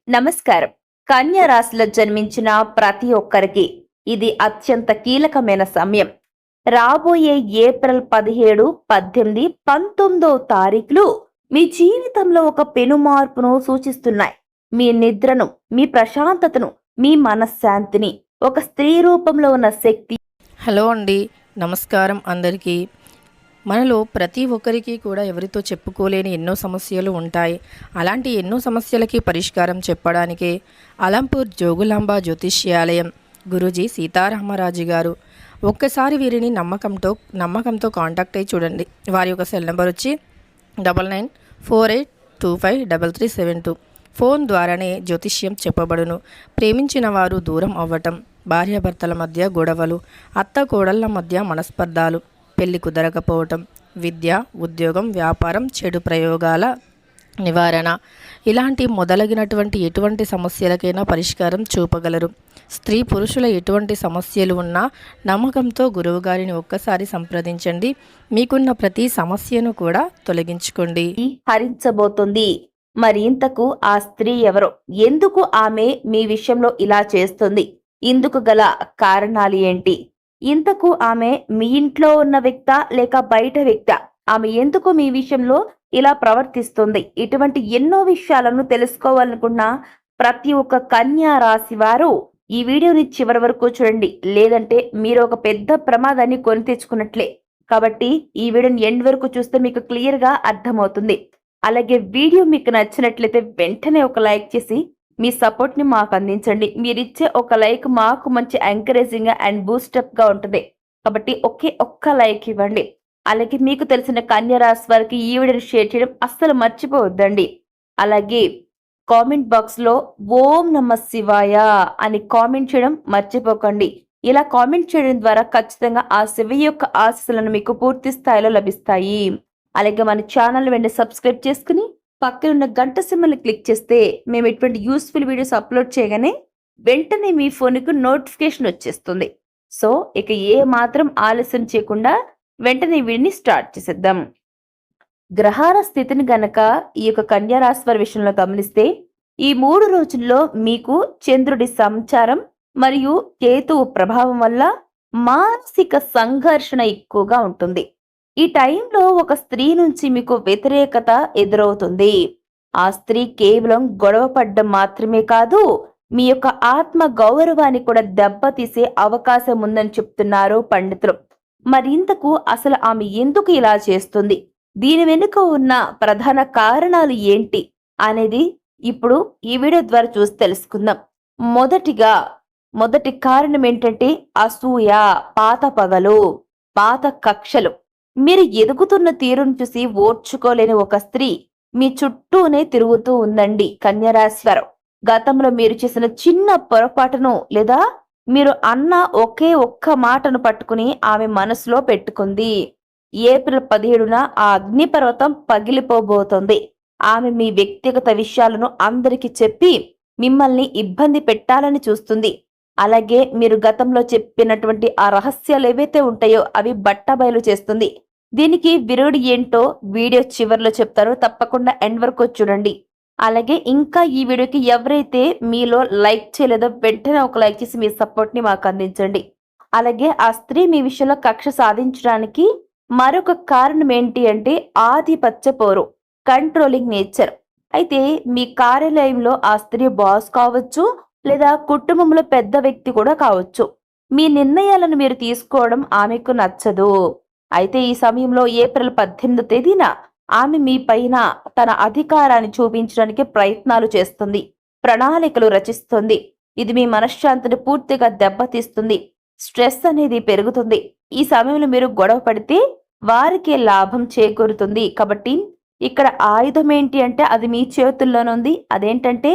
నమస్కారం. కన్యా రాశిలో జన్మించిన ప్రతి ఒక్కరికి ఇది అత్యంత కీలకమైన సమయం. రాబోయే ఏప్రిల్ 17, 18, 19 తారీఖులు మీ జీవితంలో ఒక పెను మార్పును సూచిస్తున్నాయి. మీ నిద్రను, మీ ప్రశాంతతను, మీ మనశ్శాంతిని ఒక స్త్రీ రూపంలో ఉన్న శక్తి. హలో అండి, నమస్కారం అందరికీ. మనలో ప్రతి ఒక్కరికి కూడా ఎవరితో చెప్పుకోలేని ఎన్నో సమస్యలు ఉంటాయి. అలాంటి ఎన్నో సమస్యలకి పరిష్కారం చెప్పడానికే అలంపూర్ జోగులాంబ జ్యోతిష్యాలయం గురూజీ సీతారామరాజు గారు. ఒక్కసారి వీరిని నమ్మకంతో కాంటాక్ట్ అయ్యి చూడండి. వారి యొక్క సెల్ నెంబర్ వచ్చి 9948253372. ఫోన్ ద్వారానే జ్యోతిష్యం చెప్పబడును. ప్రేమించిన వారు దూరం అవ్వటం, భార్యాభర్తల మధ్య గొడవలు, అత్త కోడళ్ల మధ్య మనస్పర్ధాలు, పెళ్లి కుదరకపోవటం, విద్య, ఉద్యోగం, వ్యాపారం, చెడు ప్రయోగాల నివారణ, ఇలాంటి మొదలగినటువంటి ఎటువంటి సమస్యలకైనా పరిష్కారం చూపగలరు. స్త్రీ పురుషుల ఎటువంటి సమస్యలు ఉన్నా నమ్మకంతో గురువుగారిని ఒక్కసారి సంప్రదించండి. మీకున్న ప్రతి సమస్యను కూడా తొలగించుకోండి. హరించబోతుంది. మరి ఇంతకు ఆ స్త్రీ ఎవరో, ఎందుకు ఆమె మీ విషయంలో ఇలా చేస్తుంది, ఇందుకు గల కారణాలు ఏంటి, ఇంతకు ఆమె మీ ఇంట్లో ఉన్న వ్యక్తా లేక బయట వ్యక్తా, ఆమె ఎందుకు మీ విషయంలో ఇలా ప్రవర్తిస్తుంది, ఇటువంటి ఎన్నో విషయాలను తెలుసుకోవాలనుకున్న ప్రతి ఒక్క కన్యా రాశి వారు ఈ వీడియోని చివరి వరకు చూడండి. లేదంటే మీరు ఒక పెద్ద ప్రమాదాన్ని కొని తెచ్చుకున్నట్లే. కాబట్టి ఈ వీడియోని ఎండ్ వరకు చూస్తే మీకు క్లియర్ గా అర్థమవుతుంది. అలాగే వీడియో మీకు నచ్చినట్లయితే వెంటనే ఒక లైక్ చేసి మీ సపోర్ట్ ని మాకు అందించండి. మీరిచ్చే ఒక లైక్ మాకు మంచి ఎంకరేజింగ్ అండ్ బూస్టప్ గా ఉంటుంది. కాబట్టి ఒక్క లైక్ ఇవ్వండి. అలాగే మీకు తెలిసిన కన్యా రాశి వారికి ఈ వీడియోని షేర్ చేయడం అస్సలు మర్చిపోవద్దండి. అలాగే కామెంట్ బాక్స్ లో ఓం నమ శివాయ అని కామెంట్ చేయడం మర్చిపోకండి. ఇలా కామెంట్ చేయడం ద్వారా ఖచ్చితంగా ఆ శివ యొక్క ఆశీస్సులను మీకు పూర్తి స్థాయిలో లభిస్తాయి. అలాగే మన ఛానల్ వెంటనే సబ్స్క్రైబ్ చేసుకుని పక్కనున్న గంట సింబల్ని క్లిక్ చేస్తే మేము ఎటువంటి యూస్ఫుల్ వీడియోస్ అప్లోడ్ చేయగానే వెంటనే మీ ఫోన్కు నోటిఫికేషన్ వచ్చేస్తుంది. సో ఇక ఏ మాత్రం ఆలస్యం చేయకుండా వెంటనే వీడిని స్టార్ట్ చేసేద్దాం. గ్రహాల స్థితిని గనక ఈ యొక్క కన్యా రాశి వారి విషయంలో గమనిస్తే ఈ 3 రోజుల్లో మీకు చంద్రుడి సంచారం మరియు కేతువు ప్రభావం వల్ల మానసిక సంఘర్షణ ఎక్కువగా ఉంటుంది. ఈ టైంలో ఒక స్త్రీ నుంచి మీకు వ్యతిరేకత ఎదురవుతుంది. ఆ స్త్రీ కేవలం గొడవ పడ్డం మాత్రమే కాదు, మీ యొక్క ఆత్మ గౌరవాన్ని కూడా దెబ్బతీసే అవకాశం ఉందని చెప్తున్నారు పండితులు. మరింతకు అసలు ఆమె ఎందుకు ఇలా చేస్తుంది, దీని వెనుక ఉన్న ప్రధాన కారణాలు ఏంటి అనేది ఇప్పుడు ఈ వీడియో ద్వారా చూసి తెలుసుకుందాం. మొదటి కారణం ఏంటంటే అసూయ, పాత పగలు, పాత కక్షలు. మీరు ఎదుగుతున్న తీరును చూసి ఓర్చుకోలేని ఒక స్త్రీ మీ చుట్టూనే తిరుగుతూ ఉందండి కన్యా రాశి వారు. గతంలో మీరు చేసిన చిన్న పొరపాటును లేదా మీరు అన్న ఒక్క మాటను పట్టుకుని ఆమె మనసులో పెట్టుకుంది. ఏప్రిల్ 17న ఆ అగ్నిపర్వతం పగిలిపోబోతోంది. ఆమె మీ వ్యక్తిగత విషయాలను అందరికీ చెప్పి మిమ్మల్ని ఇబ్బంది పెట్టాలని చూస్తుంది. అలాగే మీరు గతంలో చెప్పినటువంటి ఆ రహస్యాలు ఏవైతే ఉంటాయో అవి బట్టబయలు చేస్తుంది. దీనికి విరుడు ఏంటో వీడియో చివరిలో చెప్తారో, తప్పకుండా ఎండ్ వరకు చూడండి. అలాగే ఇంకా ఈ వీడియోకి ఎవరైతే మీలో లైక్ చేయలేదో వెంటనే ఒక లైక్ చేసి మీ సపోర్ట్ ని మాకు అందించండి. అలాగే ఆ స్త్రీ మీ విషయంలో కక్ష సాధించడానికి మరొక కారణం ఏంటి అంటే ఆధిపత్య పోరు, కంట్రోలింగ్ నేచర్. అయితే మీ కార్యాలయంలో ఆ స్త్రీ బాస్ కావచ్చు లేదా కుటుంబంలో పెద్ద వ్యక్తి కూడా కావచ్చు. మీ నిర్ణయాలను మీరు తీసుకోవడం ఆమెకు నచ్చదు. అయితే ఈ సమయంలో ఏప్రిల్ 18వ తేదీన ఆమె మీ పైన తన అధికారాన్ని చూపించడానికి ప్రయత్నాలు చేస్తుంది, ప్రణాళికలు రచిస్తుంది. ఇది మీ మనశ్శాంతిని పూర్తిగా దెబ్బతీస్తుంది. స్ట్రెస్ అనేది పెరుగుతుంది. ఈ సమయంలో మీరు గొడవ పడితే వారికే లాభం చేకూరుతుంది. కాబట్టి ఇక్కడ ఆయుధం ఏంటి అంటే అది మీ చేతుల్లోనుంది. అదేంటంటే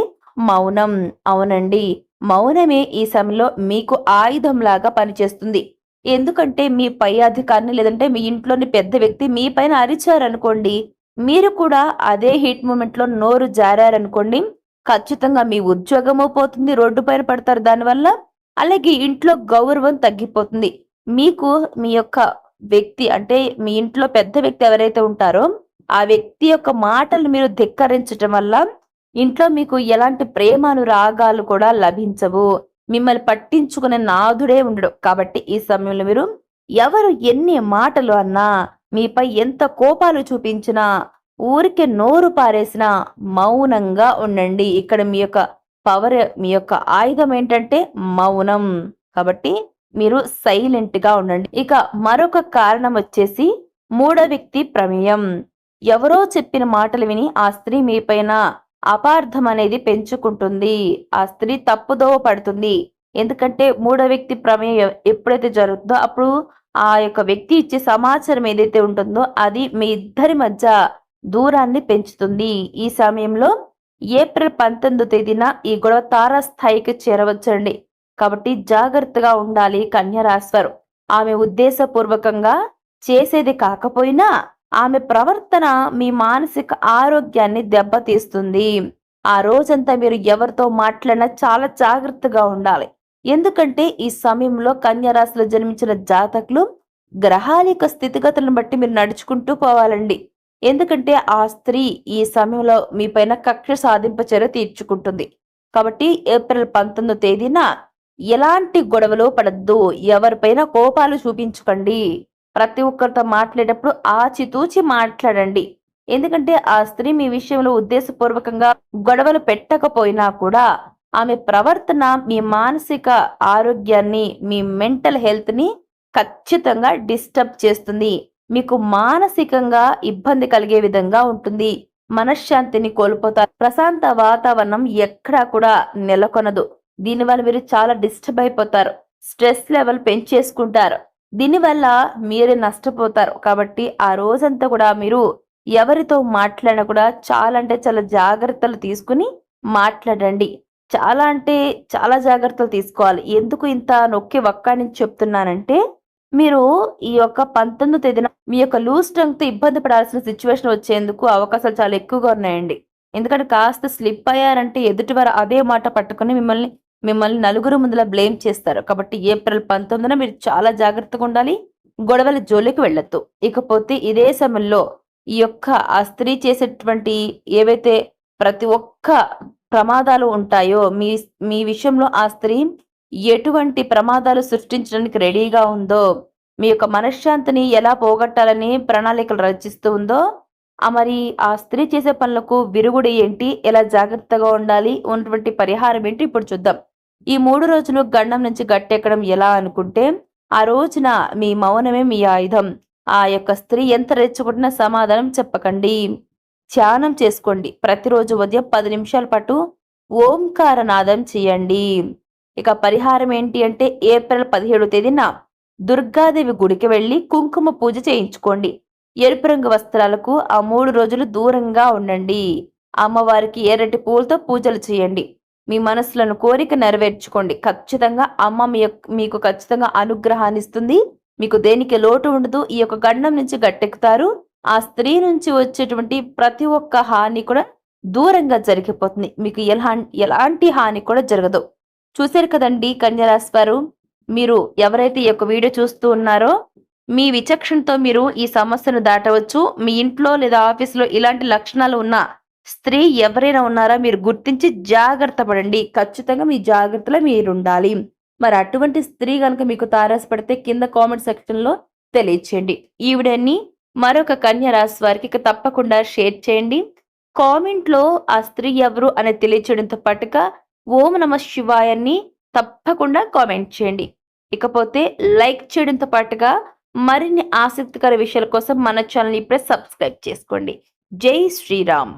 మౌనం. అవునండి, మౌనమే ఈ సమయంలో మీకు ఆయుధంలాగా పనిచేస్తుంది. ఎందుకంటే మీ పై అధికారిని లేదంటే మీ ఇంట్లోని పెద్ద వ్యక్తి మీ పైన అరిచారనుకోండి, మీరు కూడా అదే హీట్ మూమెంట్ లో నోరు జారారనుకోండి, ఖచ్చితంగా మీ ఉద్యోగము పోతుంది, రోడ్డు పైన పడతారు దానివల్ల. అలాగే ఇంట్లో గౌరవం తగ్గిపోతుంది. మీకు మీ యొక్క వ్యక్తి అంటే మీ ఇంట్లో పెద్ద వ్యక్తి ఎవరైతే ఉంటారో ఆ వ్యక్తి యొక్క మాటలు మీరు ధిక్కరించటం వల్ల ఇంట్లో మీకు ఎలాంటి ప్రేమానురాగాలు కూడా లభించవు. మిమ్మల్ని పట్టించుకునే నాథుడే ఉండడు. కాబట్టి ఈ సమయంలో మీరు ఎవరు ఎన్ని మాటలు అన్నా, మీపై ఎంత కోపాలు చూపించినా, ఊరికే నోరు పారేసినా మౌనంగా ఉండండి. ఇక్కడ మీ యొక్క మీ యొక్క ఆయుధం ఏంటంటే మౌనం. కాబట్టి మీరు సైలెంట్‌గా ఉండండి. ఇక మరొక కారణం వచ్చేసి మూడో వ్యక్తి ప్రమేయం. ఎవరో చెప్పిన మాటలు విని ఆ స్త్రీ మీపైన అపార్థం అనేది పెంచుకుంటుంది. ఆ స్త్రీ తప్పుదోవ పడుతుంది. ఎందుకంటే మూడో వ్యక్తి ప్రమేయం ఎప్పుడైతే జరుగుతుందో అప్పుడు ఆ యొక్క వ్యక్తి ఇచ్చే సమాచారం ఏదైతే ఉంటుందో అది మీ ఇద్దరి మధ్య దూరాన్ని పెంచుతుంది. ఈ సమయంలో ఏప్రిల్ 19వ తేదీన ఈ గొడవ తారాస్థాయికి చేరవచ్చండి. కాబట్టి జాగ్రత్తగా ఉండాలి కన్య రాశివారు. ఆమె ఉద్దేశపూర్వకంగా చేసేది కాకపోయినా ఆమె ప్రవర్తన మీ మానసిక ఆరోగ్యాన్ని దెబ్బతీస్తుంది. ఆ రోజంతా మీరు ఎవరితో మాట్లాడినా చాలా జాగ్రత్తగా ఉండాలి. ఎందుకంటే ఈ సమయంలో కన్య రాశిలో జన్మించిన జాతకులు గ్రహాల యొక్క స్థితిగతులను బట్టి మీరు నడుచుకుంటూ పోవాలండి. ఎందుకంటే ఆ స్త్రీ ఈ సమయంలో మీపైన కక్ష సాధింపు చర్య తీర్చుకుంటుంది. కాబట్టి ఏప్రిల్ 19వ తేదీన ఎలాంటి గొడవలు పడద్దు. ఎవరిపైన కోపాలు చూపించకండి. ప్రతి ఒక్కరితో మాట్లాడేటప్పుడు ఆచితూచి మాట్లాడండి. ఎందుకంటే ఆ స్త్రీ మీ విషయంలో ఉద్దేశపూర్వకంగా గొడవలు పెట్టకపోయినా కూడా ఆమె ప్రవర్తన మీ మానసిక ఆరోగ్యాన్ని, మీ మెంటల్ హెల్త్ ని ఖచ్చితంగా డిస్టర్బ్ చేస్తుంది. మీకు మానసికంగా ఇబ్బంది కలిగే విధంగా ఉంటుంది. మనశ్శాంతిని కోల్పోతారు. ప్రశాంత వాతావరణం ఎక్కడా కూడా నెలకొనదు. దీనివల్ల మీరు చాలా డిస్టర్బ్ అయిపోతారు. స్ట్రెస్ లెవెల్ పెంచేసుకుంటారు. దీనివల్ల మీరే నష్టపోతారు. కాబట్టి ఆ రోజంతా కూడా మీరు ఎవరితో మాట్లాడినా కూడా చాలా జాగ్రత్తలు తీసుకుని మాట్లాడండి. చాలా చాలా జాగ్రత్తలు తీసుకోవాలి. ఎందుకు ఇంత నొక్కి వక్కాణించి చెప్తున్నానంటే మీరు ఈ యొక్క 19వ తేదీన మీ యొక్క లూజ్ టంగ్‌తో ఇబ్బంది పడాల్సిన సిచ్యువేషన్ వచ్చేందుకు అవకాశాలు చాలా ఎక్కువగా ఉన్నాయండి. ఎందుకంటే కాస్త స్లిప్ అయ్యారంటే ఎదుటివారు అదే మాట పట్టుకొని మిమ్మల్ని నలుగురు ముందుల బ్లేమ్ చేస్తారు. కాబట్టి ఏప్రిల్ 19న మీరు చాలా జాగ్రత్తగా ఉండాలి. గొడవల జోలికి వెళ్ళొద్దు. ఇకపోతే ఇదే సమయంలో ఈ యొక్క ఆ స్త్రీ చేసేటువంటి ఏవైతే ప్రతి ఒక్క ప్రమాదాలు ఉంటాయో మీ విషయంలో ఆ స్త్రీ ఎటువంటి ప్రమాదాలు సృష్టించడానికి రెడీగా ఉందో, మీ యొక్క మనశ్శాంతిని ఎలా పోగొట్టాలని ప్రణాళికలు రచిస్తూ ఉందో, మరి ఆ స్త్రీ చేసే పనులకు విరుగుడు ఏంటి, ఎలా జాగ్రత్తగా ఉండాలి, ఉన్నటువంటి పరిహారం ఏంటి ఇప్పుడు చూద్దాం. ఈ 3 రోజులు గండం నుంచి గట్టెక్కడం ఎలా అనుకుంటే, ఆ రోజున మీ మౌనమే మీ ఆయుధం. ఆ యొక్క స్త్రీ ఎంత రెచ్చగొట్టినా సమాధానం చెప్పకండి. ధ్యానం చేసుకోండి. ప్రతిరోజు ఉదయం 10 నిమిషాల పాటు ఓంకార నాదం చేయండి. ఇక పరిహారం ఏంటి అంటే ఏప్రిల్ 17వ తేదీన దుర్గాదేవి గుడికి వెళ్లి కుంకుమ పూజ చేయించుకోండి. ఎరుపు రంగు వస్త్రాలకు ఆ 3 రోజులు దూరంగా ఉండండి. అమ్మవారికి ఎర్రటి పూలతో పూజలు చేయండి. మీ మనసులను కోరిక నెరవేర్చుకోండి. ఖచ్చితంగా అమ్మ మీకు ఖచ్చితంగా అనుగ్రహాన్ని ఇస్తుంది. మీకు దేనికి లోటు ఉండదు. ఈ యొక్క గండం నుంచి గట్టెక్కుతారు. ఆ స్త్రీ నుంచి వచ్చేటువంటి ప్రతి ఒక్క హాని కూడా దూరంగా జరిగిపోతుంది. మీకు ఎలాంటి హాని కూడా జరగదు. చూశారు కదండి కన్యరాశి వారు. మీరు ఎవరైతే ఈ యొక్క వీడియో చూస్తూ ఉన్నారో మీ విచక్షణతో మీరు ఈ సమస్యను దాటవచ్చు. మీ ఇంట్లో లేదా ఆఫీసులో ఇలాంటి లక్షణాలు ఉన్న స్త్రీ ఎవరైనా ఉన్నారా మీరు గుర్తించి జాగ్రత్త పడండి. ఖచ్చితంగా మీ జాగ్రత్తలో మీరు ఉండాలి. మరి అటువంటి స్త్రీ కనుక మీకు తారసపడితే కింద కామెంట్ సెక్షన్ లో తెలియచేయండి. ఈ వీడియోని మరొక కన్య రాశి వారికి తప్పకుండా షేర్ చేయండి. కామెంట్ లో ఆ స్త్రీ ఎవరు అనేది తెలియచేయడంతో పాటుగా ఓం నమః శివాయని తప్పకుండా కామెంట్ చేయండి. ఇకపోతే లైక్ చేయడంతో పాటుగా మరిన్ని ఆసక్తికర విషయాల కోసం మన ఛానల్ ఇప్పుడే సబ్స్క్రైబ్ చేసుకోండి. జై శ్రీరామ్.